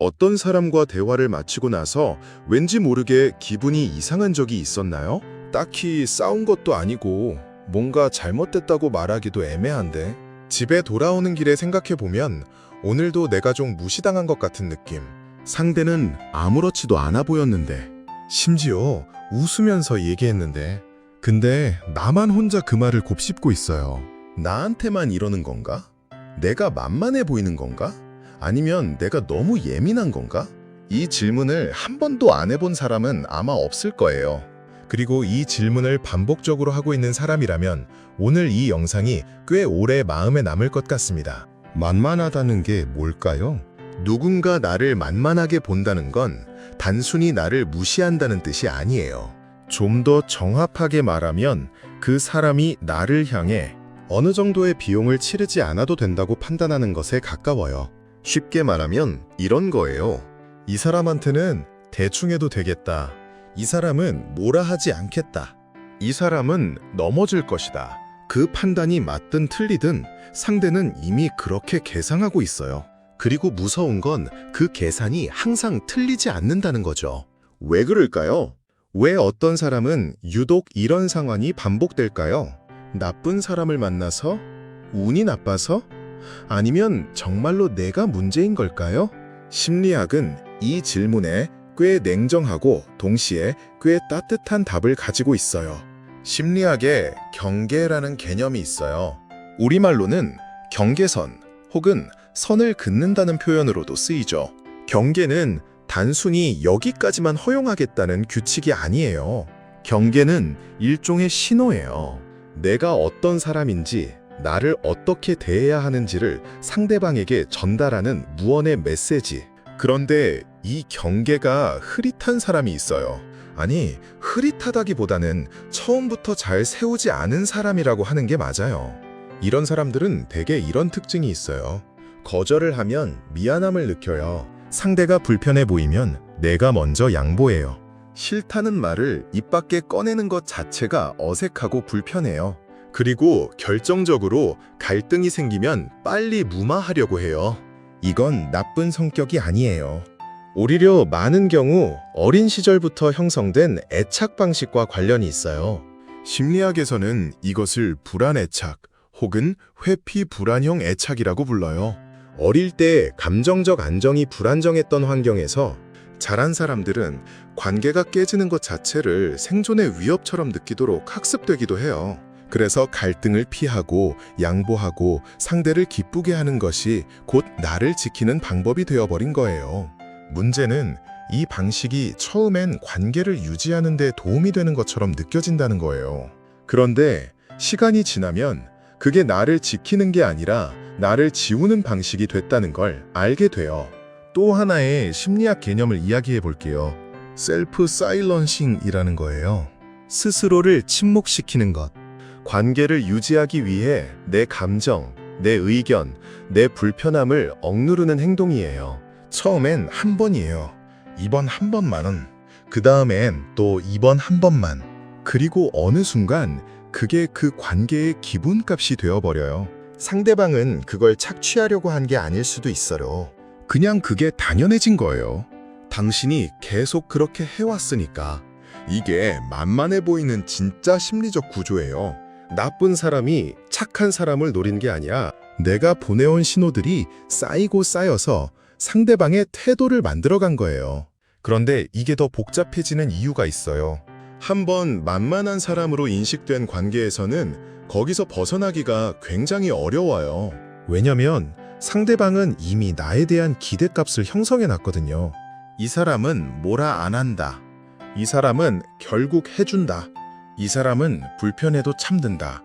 어떤 사람과 대화를 마치고 나서 왠지 모르게 기분이 이상한 적이 있었나요? 딱히 싸운 것도 아니고 뭔가 잘못됐다고 말하기도 애매한데 집에 돌아오는 길에 생각해보면 오늘도 내가 좀 무시당한 것 같은 느낌. 상대는 아무렇지도 않아 보였는데 심지어 웃으면서 얘기했는데 근데 나만 혼자 그 말을 곱씹고 있어요. 나한테만 이러는 건가? 내가 만만해 보이는 건가? 아니면 내가 너무 예민한 건가? 이 질문을 한 번도 안 해본 사람은 아마 없을 거예요. 그리고 이 질문을 반복적으로 하고 있는 사람이라면 오늘 이 영상이 꽤 오래 마음에 남을 것 같습니다. 만만하다는 게 뭘까요? 누군가 나를 만만하게 본다는 건 단순히 나를 무시한다는 뜻이 아니에요. 좀 더 정확하게 말하면 그 사람이 나를 향해 어느 정도의 비용을 치르지 않아도 된다고 판단하는 것에 가까워요. 쉽게 말하면 이런 거예요. 이 사람한테는 대충 해도 되겠다. 이 사람은 뭐라 하지 않겠다. 이 사람은 넘어질 것이다. 그 판단이 맞든 틀리든 상대는 이미 그렇게 계산하고 있어요. 그리고 무서운 건 그 계산이 항상 틀리지 않는다는 거죠. 왜 그럴까요? 왜 어떤 사람은 유독 이런 상황이 반복될까요? 나쁜 사람을 만나서? 운이 나빠서? 아니면 정말로 내가 문제인 걸까요? 심리학은 이 질문에 꽤 냉정하고 동시에 꽤 따뜻한 답을 가지고 있어요. 심리학에 경계라는 개념이 있어요. 우리말로는 경계선 혹은 선을 긋는다는 표현으로도 쓰이죠. 경계는 단순히 여기까지만 허용하겠다는 규칙이 아니에요. 경계는 일종의 신호예요. 내가 어떤 사람인지, 나를 어떻게 대해야 하는지를 상대방에게 전달하는 무언의 메시지. 그런데 이 경계가 흐릿한 사람이 있어요. 아니, 흐릿하다기보다는 처음부터 잘 세우지 않은 사람이라고 하는 게 맞아요. 이런 사람들은 대개 이런 특징이 있어요. 거절을 하면 미안함을 느껴요. 상대가 불편해 보이면 내가 먼저 양보해요. 싫다는 말을 입 밖에 꺼내는 것 자체가 어색하고 불편해요. 그리고 결정적으로 갈등이 생기면 빨리 무마하려고 해요. 이건 나쁜 성격이 아니에요. 오히려 많은 경우 어린 시절부터 형성된 애착 방식과 관련이 있어요. 심리학에서는 이것을 불안애착 혹은 회피 불안형 애착이라고 불러요. 어릴 때 감정적 안정이 불안정했던 환경에서 자란 사람들은 관계가 깨지는 것 자체를 생존의 위협처럼 느끼도록 학습되기도 해요. 그래서 갈등을 피하고 양보하고 상대를 기쁘게 하는 것이 곧 나를 지키는 방법이 되어버린 거예요. 문제는 이 방식이 처음엔 관계를 유지하는 데 도움이 되는 것처럼 느껴진다는 거예요. 그런데 시간이 지나면 그게 나를 지키는 게 아니라 나를 지우는 방식이 됐다는 걸 알게 돼요. 또 하나의 심리학 개념을 이야기해 볼게요. 셀프 사일런싱이라는 거예요. 스스로를 침묵시키는 것. 관계를 유지하기 위해 내 감정, 내 의견, 내 불편함을 억누르는 행동이에요. 처음엔 한 번이에요. 이번 한 번만은. 그 다음엔 또 이번 한 번만. 그리고 어느 순간 그게 그 관계의 기분값이 되어버려요. 상대방은 그걸 착취하려고 한 게 아닐 수도 있어요. 그냥 그게 당연해진 거예요. 당신이 계속 그렇게 해왔으니까. 이게 만만해 보이는 진짜 심리적 구조예요. 나쁜 사람이 착한 사람을 노린 게 아니라 내가 보내온 신호들이 쌓이고 쌓여서 상대방의 태도를 만들어간 거예요. 그런데 이게 더 복잡해지는 이유가 있어요. 한번 만만한 사람으로 인식된 관계에서는 거기서 벗어나기가 굉장히 어려워요. 왜냐면 상대방은 이미 나에 대한 기대값을 형성해 놨거든요. 이 사람은 뭐라 안 한다. 이 사람은 결국 해준다. 이 사람은 불편해도 참든다.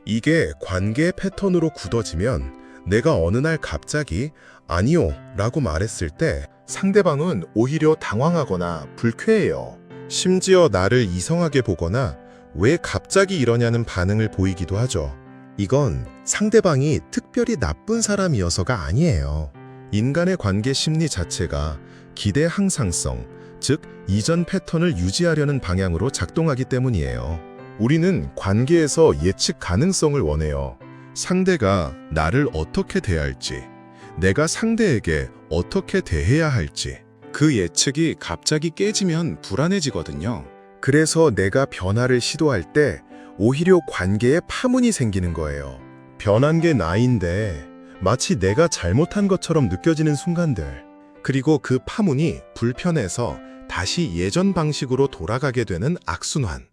이게 관계의 패턴으로 굳어지면 내가 어느 날 갑자기 아니요 라고 말했을 때 상대방은 오히려 당황하거나 불쾌해요. 심지어 나를 이상하게 보거나 왜 갑자기 이러냐는 반응을 보이기도 하죠. 이건 상대방이 특별히 나쁜 사람이어서가 아니에요. 인간의 관계 심리 자체가 기대 항상성, 즉 이전 패턴을 유지하려는 방향으로 작동하기 때문이에요. 우리는 관계에서 예측 가능성을 원해요. 상대가 나를 어떻게 대할지, 내가 상대에게 어떻게 대해야 할지. 그 예측이 갑자기 깨지면 불안해지거든요. 그래서 내가 변화를 시도할 때 오히려 관계에 파문이 생기는 거예요. 변한 게 나인데 마치 내가 잘못한 것처럼 느껴지는 순간들. 그리고 그 파문이 불편해서 다시 예전 방식으로 돌아가게 되는 악순환.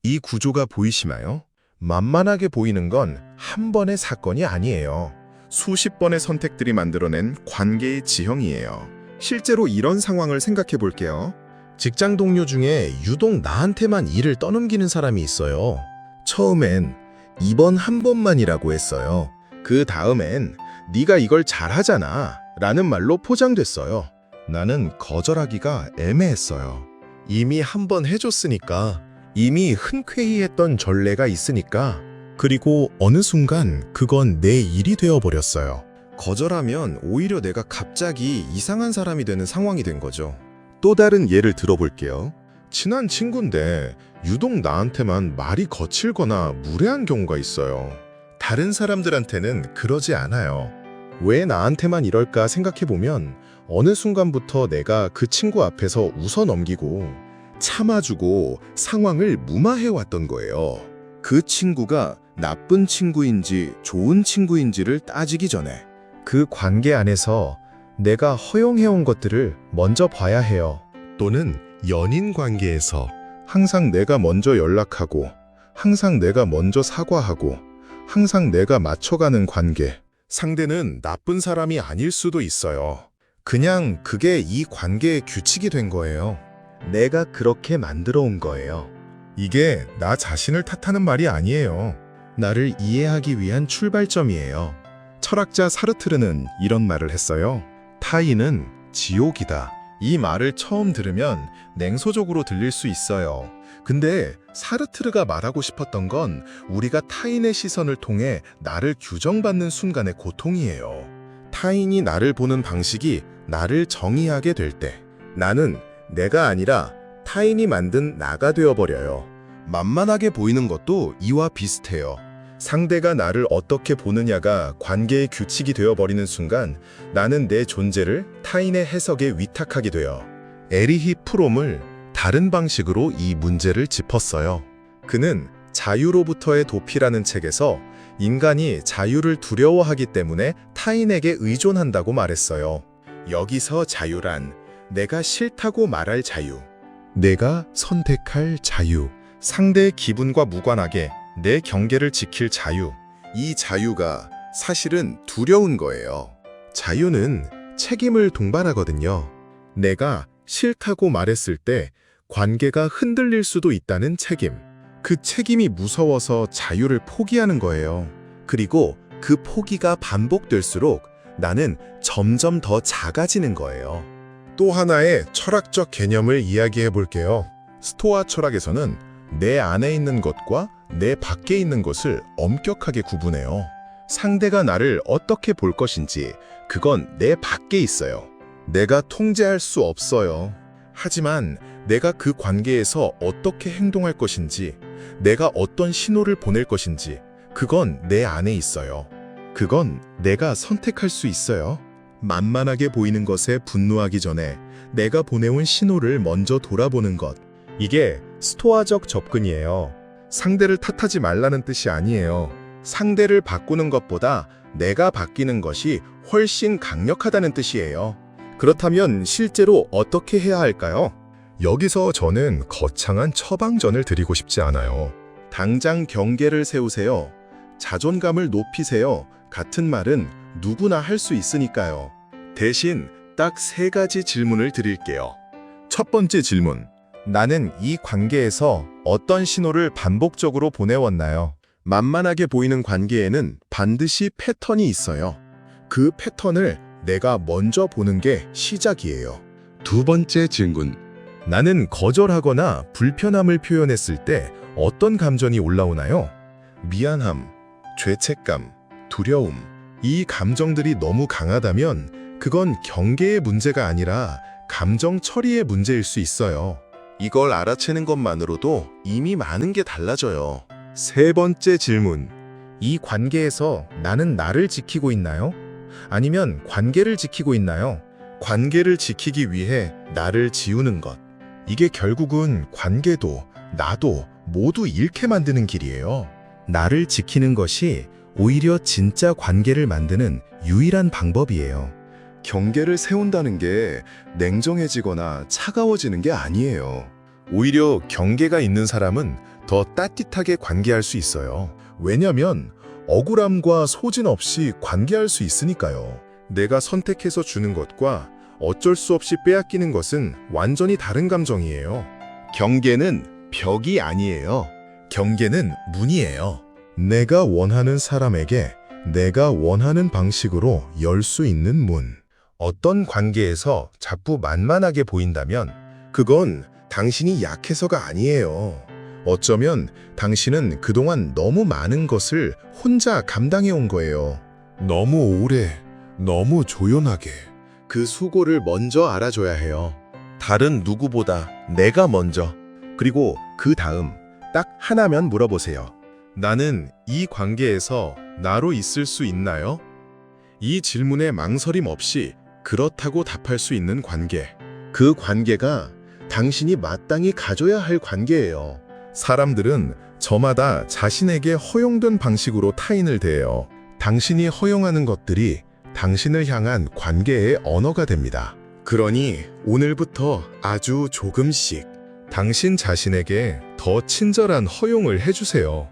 이 구조가 보이시나요? 만만하게 보이는 건 한 번의 사건이 아니에요. 수십 번의 선택들이 만들어낸 관계의 지형이에요. 실제로 이런 상황을 생각해 볼게요. 직장 동료 중에 유독 나한테만 일을 떠넘기는 사람이 있어요. 처음엔 이번 한 번만이라고 했어요. 그 다음엔 네가 이걸 잘하잖아 라는 말로 포장됐어요. 나는 거절하기가 애매했어요. 이미 한 번 해줬으니까, 이미 흔쾌히 했던 전례가 있으니까, 그리고 어느 순간 그건 내 일이 되어버렸어요. 거절하면 오히려 내가 갑자기 이상한 사람이 되는 상황이 된 거죠. 또 다른 예를 들어볼게요. 친한 친구인데 유독 나한테만 말이 거칠거나 무례한 경우가 있어요. 다른 사람들한테는 그러지 않아요. 왜 나한테만 이럴까 생각해보면 어느 순간부터 내가 그 친구 앞에서 웃어넘기고 참아주고 상황을 무마해왔던 거예요. 그 친구가 나쁜 친구인지 좋은 친구인지를 따지기 전에 그 관계 안에서 내가 허용해온 것들을 먼저 봐야 해요. 또는 연인 관계에서 항상 내가 먼저 연락하고 항상 내가 먼저 사과하고 항상 내가 맞춰가는 관계. 상대는 나쁜 사람이 아닐 수도 있어요. 그냥 그게 이 관계의 규칙이 된 거예요. 내가 그렇게 만들어 온 거예요. 이게 나 자신을 탓하는 말이 아니에요. 나를 이해하기 위한 출발점이에요. 철학자 사르트르는 이런 말을 했어요. 타인은 지옥이다. 이 말을 처음 들으면 냉소적으로 들릴 수 있어요. 근데 사르트르가 말하고 싶었던 건 우리가 타인의 시선을 통해 나를 규정받는 순간의 고통이에요. 타인이 나를 보는 방식이 나를 정의하게 될 때 나는 내가 아니라 타인이 만든 나가 되어버려요. 만만하게 보이는 것도 이와 비슷해요. 상대가 나를 어떻게 보느냐가 관계의 규칙이 되어버리는 순간 나는 내 존재를 타인의 해석에 위탁하게 돼요. 에리히 프롬을 다른 방식으로 이 문제를 짚었어요. 그는 자유로부터의 도피라는 책에서 인간이 자유를 두려워하기 때문에 타인에게 의존한다고 말했어요. 여기서 자유란 내가 싫다고 말할 자유, 내가 선택할 자유, 상대의 기분과 무관하게 내 경계를 지킬 자유. 이 자유가 사실은 두려운 거예요. 자유는 책임을 동반하거든요. 내가 싫다고 말했을 때 관계가 흔들릴 수도 있다는 책임. 그 책임이 무서워서 자유를 포기하는 거예요. 그리고 그 포기가 반복될수록 나는 점점 더 작아지는 거예요. 또 하나의 철학적 개념을 이야기해 볼게요. 스토아 철학에서는 내 안에 있는 것과 내 밖에 있는 것을 엄격하게 구분해요. 상대가 나를 어떻게 볼 것인지 그건 내 밖에 있어요. 내가 통제할 수 없어요. 하지만 내가 그 관계에서 어떻게 행동할 것인지, 내가 어떤 신호를 보낼 것인지 그건 내 안에 있어요. 그건 내가 선택할 수 있어요. 만만하게 보이는 것에 분노하기 전에 내가 보내온 신호를 먼저 돌아보는 것. 이게 스토아적 접근이에요. 상대를 탓하지 말라는 뜻이 아니에요. 상대를 바꾸는 것보다 내가 바뀌는 것이 훨씬 강력하다는 뜻이에요. 그렇다면 실제로 어떻게 해야 할까요? 여기서 저는 거창한 처방전을 드리고 싶지 않아요. 당장 경계를 세우세요. 자존감을 높이세요. 같은 말은 누구나 할 수 있으니까요. 대신 딱 3가지 질문을 드릴게요. 첫 번째 질문. 나는 이 관계에서 어떤 신호를 반복적으로 보내왔나요? 만만하게 보이는 관계에는 반드시 패턴이 있어요. 그 패턴을 내가 먼저 보는 게 시작이에요. 두 번째 질문. 나는 거절하거나 불편함을 표현했을 때 어떤 감정이 올라오나요? 미안함, 죄책감, 두려움. 이 감정들이 너무 강하다면 그건 경계의 문제가 아니라 감정 처리의 문제일 수 있어요. 이걸 알아채는 것만으로도 이미 많은 게 달라져요. 세 번째 질문. 이 관계에서 나는 나를 지키고 있나요? 아니면 관계를 지키고 있나요? 관계를 지키기 위해 나를 지우는 것. 이게 결국은 관계도 나도 모두 잃게 만드는 길이에요. 나를 지키는 것이 오히려 진짜 관계를 만드는 유일한 방법이에요. 경계를 세운다는 게 냉정해지거나 차가워지는 게 아니에요. 오히려 경계가 있는 사람은 더 따뜻하게 관계할 수 있어요. 왜냐면 억울함과 소진 없이 관계할 수 있으니까요. 내가 선택해서 주는 것과 어쩔 수 없이 빼앗기는 것은 완전히 다른 감정이에요. 경계는 벽이 아니에요. 경계는 문이에요. 내가 원하는 사람에게 내가 원하는 방식으로 열 수 있는 문. 어떤 관계에서 자꾸 만만하게 보인다면 그건 당신이 약해서가 아니에요. 어쩌면 당신은 그동안 너무 많은 것을 혼자 감당해 온 거예요. 너무 오래, 너무 조연하게. 그 수고를 먼저 알아줘야 해요. 다른 누구보다 내가 먼저. 그리고 그 다음 딱 하나만 물어보세요. 나는 이 관계에서 나로 있을 수 있나요? 이 질문에 망설임 없이 그렇다고 답할 수 있는 관계. 그 관계가 당신이 마땅히 가져야 할 관계예요. 사람들은 저마다 자신에게 허용된 방식으로 타인을 대해요. 당신이 허용하는 것들이 당신을 향한 관계의 언어가 됩니다. 그러니 오늘부터 아주 조금씩 당신 자신에게 더 친절한 허용을 해주세요.